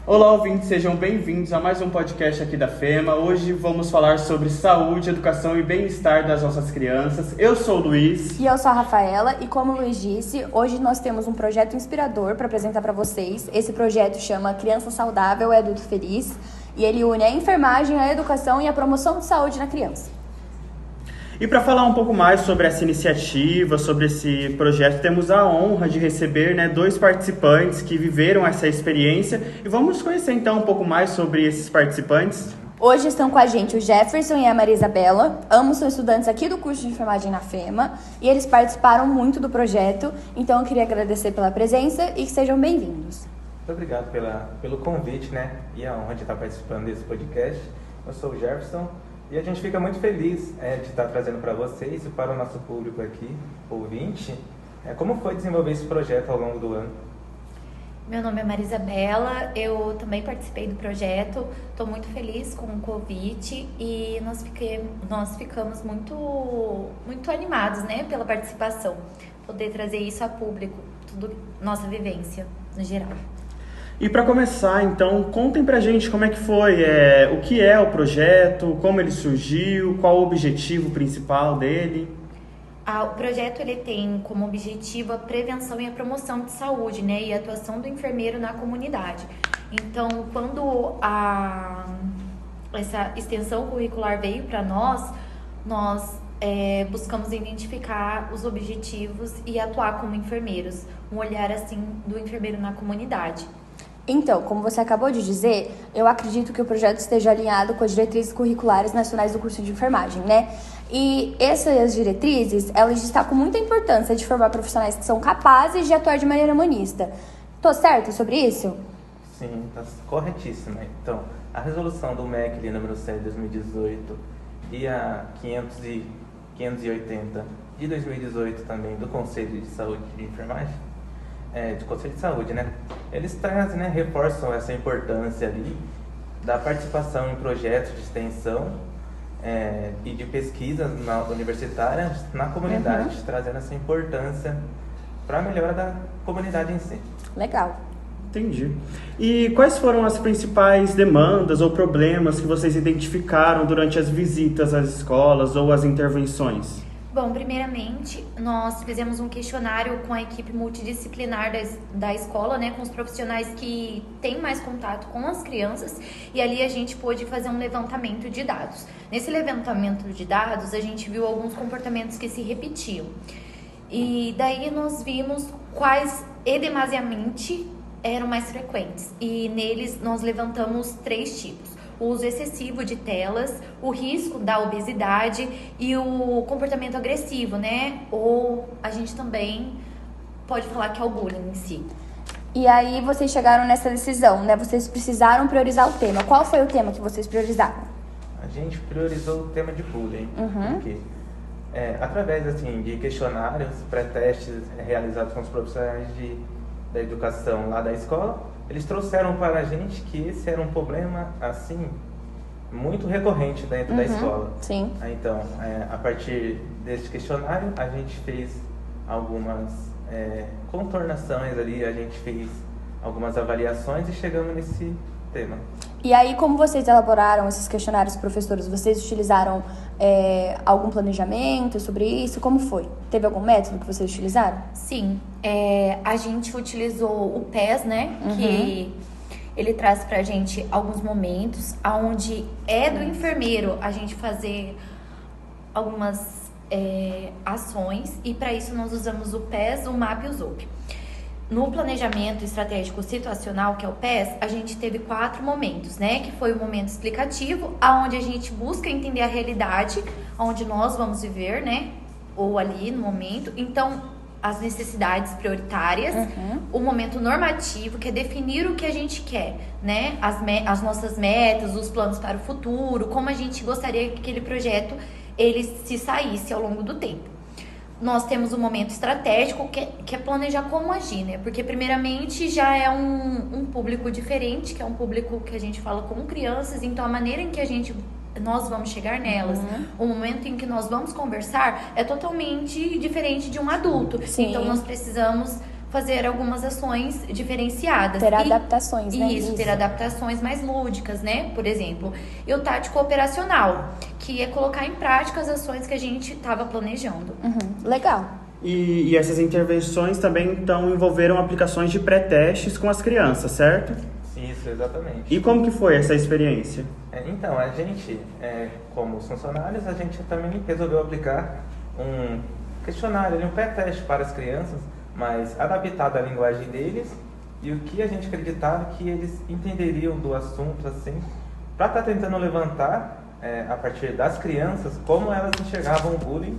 Olá, ouvintes, sejam bem-vindos a mais um podcast aqui da FEMA. Hoje vamos falar sobre saúde, educação e bem-estar das nossas crianças. Eu sou o Luiz. E eu sou a Rafaela, e como o Luiz disse, hoje nós temos um projeto inspirador para apresentar para vocês. Esse projeto chama Criança Saudável e Adulto Feliz, e ele une a enfermagem, a educação e a promoção de saúde na criança. E para falar um pouco mais sobre essa iniciativa, sobre esse projeto, temos a honra de receber dois participantes que viveram essa experiência. E vamos conhecer então um pouco mais sobre esses participantes. Hoje estão com a gente o Jefferson e a Maria Isabela. Ambos são estudantes aqui do curso de enfermagem na FEMA e eles participaram muito do projeto. Então eu queria agradecer pela presença e que sejam bem-vindos. Muito obrigado pelo convite, e a honra de estar participando desse podcast. Eu sou o Jefferson. E a gente fica muito feliz de estar trazendo para vocês e para o nosso público aqui, ouvinte, como foi desenvolver esse projeto ao longo do ano. Meu nome é Maria Isabela, eu também participei do projeto, estou muito feliz com o convite e nós ficamos muito animados pela participação, poder trazer isso a público, tudo nossa vivência no geral. E para começar, então, contem pra gente como é que foi, o que é o projeto, como ele surgiu, qual o objetivo principal dele. O projeto ele tem como objetivo a prevenção e a promoção de saúde, e a atuação do enfermeiro na comunidade. Então, quando essa extensão curricular veio para nós buscamos identificar os objetivos e atuar como enfermeiros, um olhar assim do enfermeiro na comunidade. Então, como você acabou de dizer, eu acredito que o projeto esteja alinhado com as diretrizes curriculares nacionais do curso de enfermagem, E essas diretrizes, elas destacam muita importância de formar profissionais que são capazes de atuar de maneira humanista. Tô certo sobre isso? Sim, tá corretíssima. Então, a resolução do MEC, número 7 de 2018, e a 580 de 2018 também, do Conselho de Saúde e Enfermagem, de Conselho de Saúde, eles trazem, reforçam essa importância ali da participação em projetos de extensão e de pesquisa universitária na comunidade, trazendo essa importância para a melhora da comunidade em si. Legal. Entendi. E quais foram as principais demandas ou problemas que vocês identificaram durante as visitas às escolas ou as intervenções? Bom, primeiramente, nós fizemos um questionário com a equipe multidisciplinar da escola, com os profissionais que têm mais contato com as crianças, e ali a gente pôde fazer um levantamento de dados. Nesse levantamento de dados, a gente viu alguns comportamentos que se repetiam. E daí nós vimos quais edemasiamente eram mais frequentes. E neles nós levantamos 3 tipos. O uso excessivo de telas, o risco da obesidade e o comportamento agressivo, Ou a gente também pode falar que é o bullying em si. E aí vocês chegaram nessa decisão, Vocês precisaram priorizar o tema. Qual foi o tema que vocês priorizaram? A gente priorizou o tema de bullying, porque através de questionários, pré-testes realizados com os profissionais da educação lá da escola, eles trouxeram para a gente que esse era um problema, muito recorrente dentro da escola. Sim. Então, a partir desse questionário, a gente fez algumas contornações ali, a gente fez algumas avaliações e chegamos nesse tema. E aí, como vocês elaboraram esses questionários, professores? Vocês utilizaram algum planejamento sobre isso? Como foi? Teve algum método que vocês utilizaram? Sim, a gente utilizou o PES, que ele traz pra gente alguns momentos onde do enfermeiro a gente fazer algumas ações, e para isso nós usamos o PES, o MAP e o ZOP. No planejamento estratégico situacional, que é o PES, a gente teve 4 momentos, que foi o momento explicativo, onde a gente busca entender a realidade, onde nós vamos viver, ou ali no momento. Então, as necessidades prioritárias, o momento normativo, que é definir o que a gente quer, as nossas metas, os planos para o futuro, como a gente gostaria que aquele projeto ele se saísse ao longo do tempo. Nós temos um momento estratégico que é planejar como agir, Porque primeiramente já é um público diferente, que é um público que a gente fala com crianças, então a maneira em que nós vamos chegar nelas, o momento em que nós vamos conversar é totalmente diferente de um adulto. Sim. Então nós precisamos fazer algumas ações diferenciadas. Ter adaptações, né? Isso, ter adaptações mais lúdicas, né? Por exemplo, e o tático operacional, que é colocar em prática as ações que a gente estava planejando. Legal. E essas intervenções também então envolveram aplicações de pré-testes com as crianças, certo? Isso, exatamente. E como que foi essa experiência? Então, a gente, como os funcionários, a gente também resolveu aplicar um questionário, um pré-teste para as crianças, mas adaptado à linguagem deles e o que a gente acreditava que eles entenderiam do assunto, assim, para estar tentando levantar, a partir das crianças, como elas enxergavam o bullying,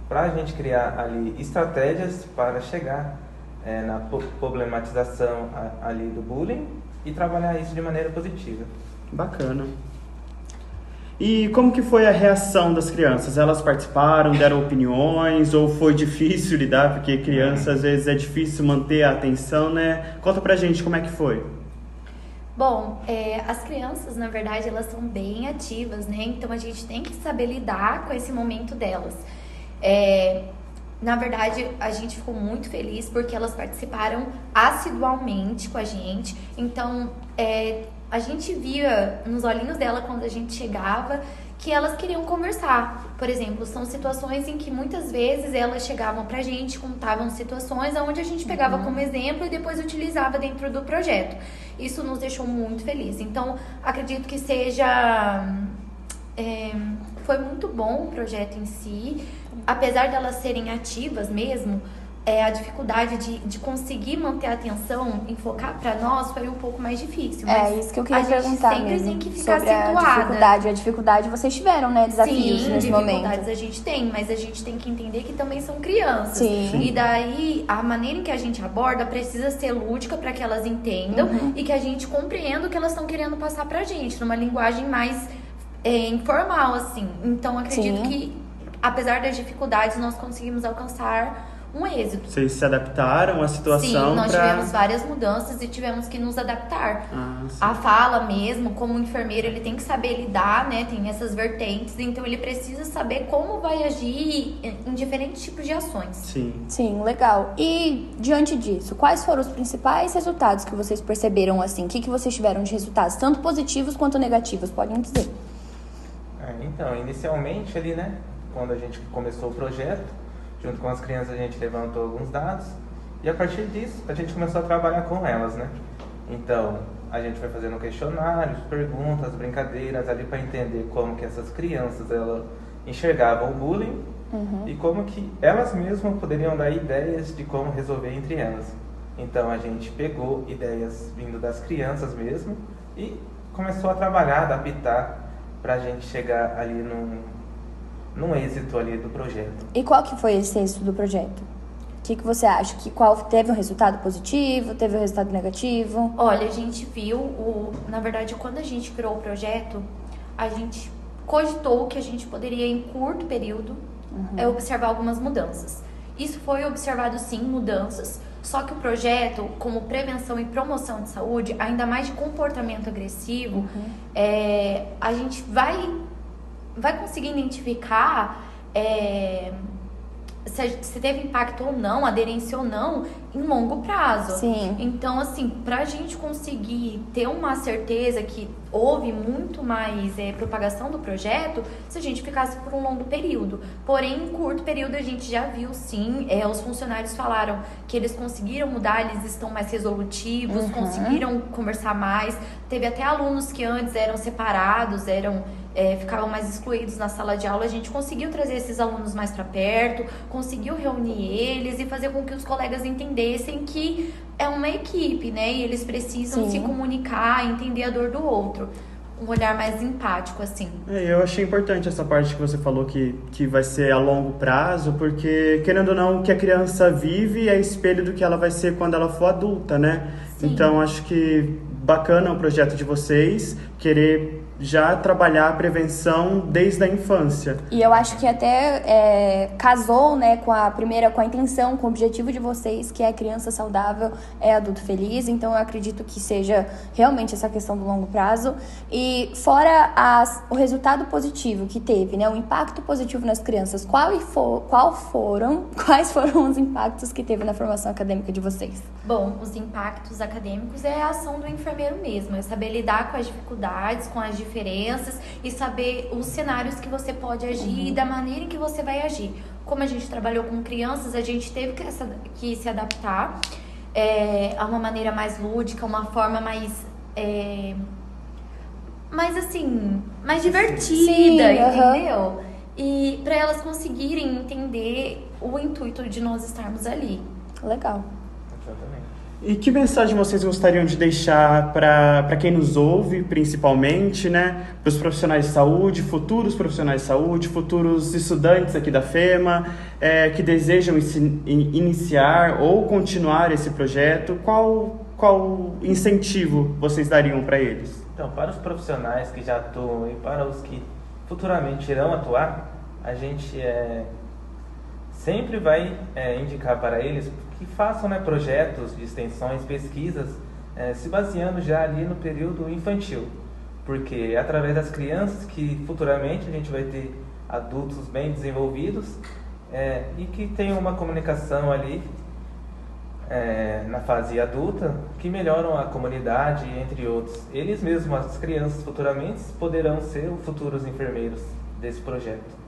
para a gente criar ali estratégias para chegar na problematização ali do bullying e trabalhar isso de maneira positiva. Bacana. E como que foi a reação das crianças? Elas participaram, deram opiniões ou foi difícil lidar? Porque criança, às vezes, é difícil manter a atenção, né? Conta pra gente como é que foi. Bom, as crianças, na verdade, elas são bem ativas, né? Então, a gente tem que saber lidar com esse momento delas. Na verdade, a gente ficou muito feliz porque elas participaram assiduamente com a gente. Então, a gente via nos olhinhos dela quando a gente chegava que elas queriam conversar. Por exemplo, são situações em que muitas vezes elas chegavam pra gente, contavam situações onde a gente pegava como exemplo e depois utilizava dentro do projeto. Isso nos deixou muito felizes. Então, acredito que foi muito bom o projeto em si. Apesar de elas serem ativas mesmo, a dificuldade de conseguir manter a atenção, enfocar para nós, foi um pouco mais difícil. Mas isso que eu queria perguntar sempre mesmo, tem que ficar sobre situada. A dificuldade vocês tiveram, né? Desafios nesse momento. Sim, dificuldades a gente tem, mas a gente tem que entender que também são crianças. Sim. E daí, a maneira em que a gente aborda precisa ser lúdica para que elas entendam e que a gente compreenda o que elas estão querendo passar pra gente, numa linguagem mais informal, assim. Então, acredito que, apesar das dificuldades, nós conseguimos alcançar um êxito. Vocês se adaptaram à situação? Sim, nós tivemos várias mudanças e tivemos que nos adaptar. A fala mesmo, como enfermeiro, ele tem que saber lidar, né? Tem essas vertentes, então ele precisa saber como vai agir em diferentes tipos de ações. Sim, legal. E, diante disso, quais foram os principais resultados que vocês perceberam, assim? O que vocês tiveram de resultados, tanto positivos quanto negativos? Podem dizer. Então, inicialmente ali, né? Quando a gente começou o projeto, junto com as crianças a gente levantou alguns dados e a partir disso a gente começou a trabalhar com elas, né? Então, a gente foi fazendo questionários, perguntas, brincadeiras ali para entender como que essas crianças elas enxergavam o bullying e como que elas mesmas poderiam dar ideias de como resolver entre elas. Então, a gente pegou ideias vindo das crianças mesmo e começou a trabalhar, adaptar para a gente chegar ali num êxito ali do projeto. E qual que foi esse êxito do projeto? O que você acha? Qual teve um resultado positivo? Teve um resultado negativo? Olha, a gente viu, na verdade, quando a gente criou o projeto, a gente cogitou que a gente poderia, em curto período, observar algumas mudanças. Isso foi observado, sim, mudanças, só que o projeto, como prevenção e promoção de saúde, ainda mais de comportamento agressivo, a gente vai conseguir identificar se teve impacto ou não, aderência ou não, em longo prazo. Sim. Então, assim, pra gente conseguir ter uma certeza que houve muito mais propagação do projeto, se a gente ficasse por um longo período. Porém, em curto período, a gente já viu, sim, os funcionários falaram que eles conseguiram mudar, eles estão mais resolutivos, conseguiram conversar mais. Teve até alunos que antes eram separados, ficavam mais excluídos na sala de aula. A gente conseguiu trazer esses alunos mais para perto, conseguiu reunir eles e fazer com que os colegas entendessem que é uma equipe, né? E eles precisam se comunicar, entender a dor do outro. Um olhar mais empático, assim. Eu achei importante essa parte que você falou que vai ser a longo prazo, porque, querendo ou não, o que a criança vive é espelho do que ela vai ser quando ela for adulta, né? Sim. Então, acho que bacana o projeto de vocês, querer já trabalhar a prevenção desde a infância. E eu acho que até casou, né, com a intenção, com o objetivo de vocês, que é criança saudável, é adulto feliz. Então eu acredito que seja realmente essa questão do longo prazo. E fora o resultado positivo que teve, né, o impacto positivo nas crianças, quais foram os impactos que teve na formação acadêmica de vocês? Bom, os impactos acadêmicos é a ação do enfermeiro mesmo, é saber lidar com as dificuldades, com as diferenças e saber os cenários que você pode agir e da maneira em que você vai agir. Como a gente trabalhou com crianças, a gente teve que se adaptar a uma maneira mais lúdica, uma forma mais divertida, Sim, entendeu? E para elas conseguirem entender o intuito de nós estarmos ali. Legal. Exatamente. E que mensagem vocês gostariam de deixar para quem nos ouve, principalmente, né? Para os profissionais de saúde, futuros profissionais de saúde, futuros estudantes aqui da FEMA, que desejam iniciar ou continuar esse projeto, qual incentivo vocês dariam para eles? Então, para os profissionais que já atuam e para os que futuramente irão atuar, a gente sempre vai indicar para eles que façam, né, projetos de extensões, pesquisas, se baseando já ali no período infantil, porque é através das crianças que futuramente a gente vai ter adultos bem desenvolvidos e que tenham uma comunicação ali na fase adulta que melhoram a comunidade, entre outros. Eles mesmos, as crianças futuramente, poderão ser os futuros enfermeiros desse projeto.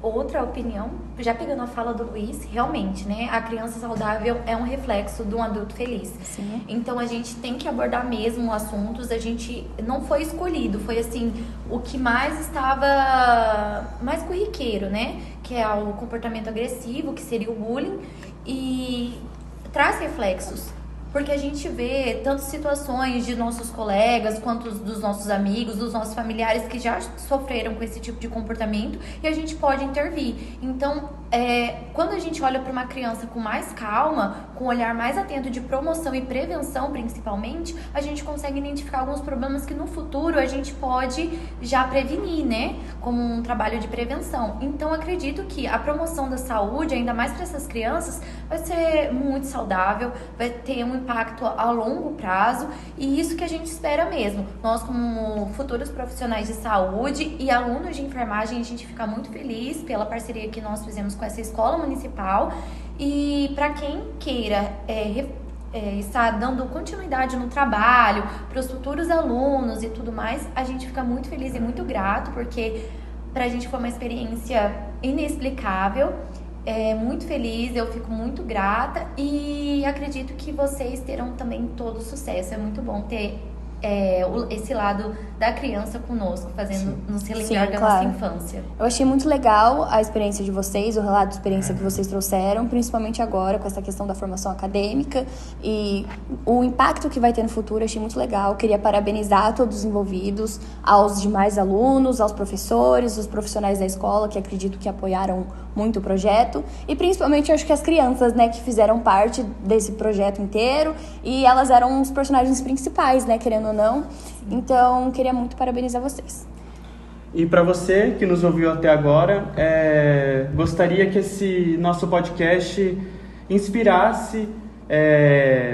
Outra opinião, já pegando a fala do Luiz, realmente, né? A criança saudável é um reflexo de um adulto feliz. Sim. Então a gente tem que abordar mesmo assuntos, a gente não foi escolhido, foi assim, o que mais estava mais corriqueiro, né? Que é o comportamento agressivo, que seria o bullying, e traz reflexos. Porque a gente vê tantas situações de nossos colegas, quanto dos nossos amigos, dos nossos familiares que já sofreram com esse tipo de comportamento e a gente pode intervir. Então, quando a gente olha para uma criança com mais calma, com um olhar mais atento de promoção e prevenção, principalmente, a gente consegue identificar alguns problemas que no futuro a gente pode já prevenir, né? Como um trabalho de prevenção. Então, acredito que a promoção da saúde, ainda mais para essas crianças, vai ser muito saudável, vai ter um impacto a longo prazo e isso que a gente espera mesmo. Nós, como futuros profissionais de saúde e alunos de enfermagem, a gente fica muito feliz pela parceria que nós fizemos com essa escola municipal e para quem queira estar dando continuidade no trabalho, para os futuros alunos e tudo mais, a gente fica muito feliz e muito grato porque pra gente foi uma experiência inexplicável. Muito feliz, eu fico muito grata e acredito que vocês terão também todo o sucesso. É muito bom ter esse lado da criança conosco, fazendo nos relembrar da nossa infância. Eu achei muito legal a experiência de vocês, o relato de experiência que vocês trouxeram, principalmente agora com essa questão da formação acadêmica e o impacto que vai ter no futuro. Achei muito legal. Queria parabenizar todos os envolvidos, aos demais alunos, aos professores, os profissionais da escola que acredito que apoiaram muito o projeto e principalmente acho que as crianças, né, que fizeram parte desse projeto inteiro e elas eram os personagens principais, né, querendo ou não. Então, queria muito parabenizar vocês. E para você que nos ouviu até agora, gostaria que esse nosso podcast inspirasse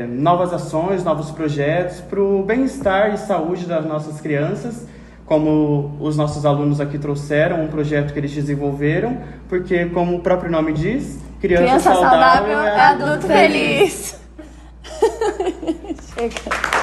novas ações, novos projetos para o bem-estar e saúde das nossas crianças, como os nossos alunos aqui trouxeram, um projeto que eles desenvolveram, porque, como o próprio nome diz, criança saudável é adulto feliz. Chega.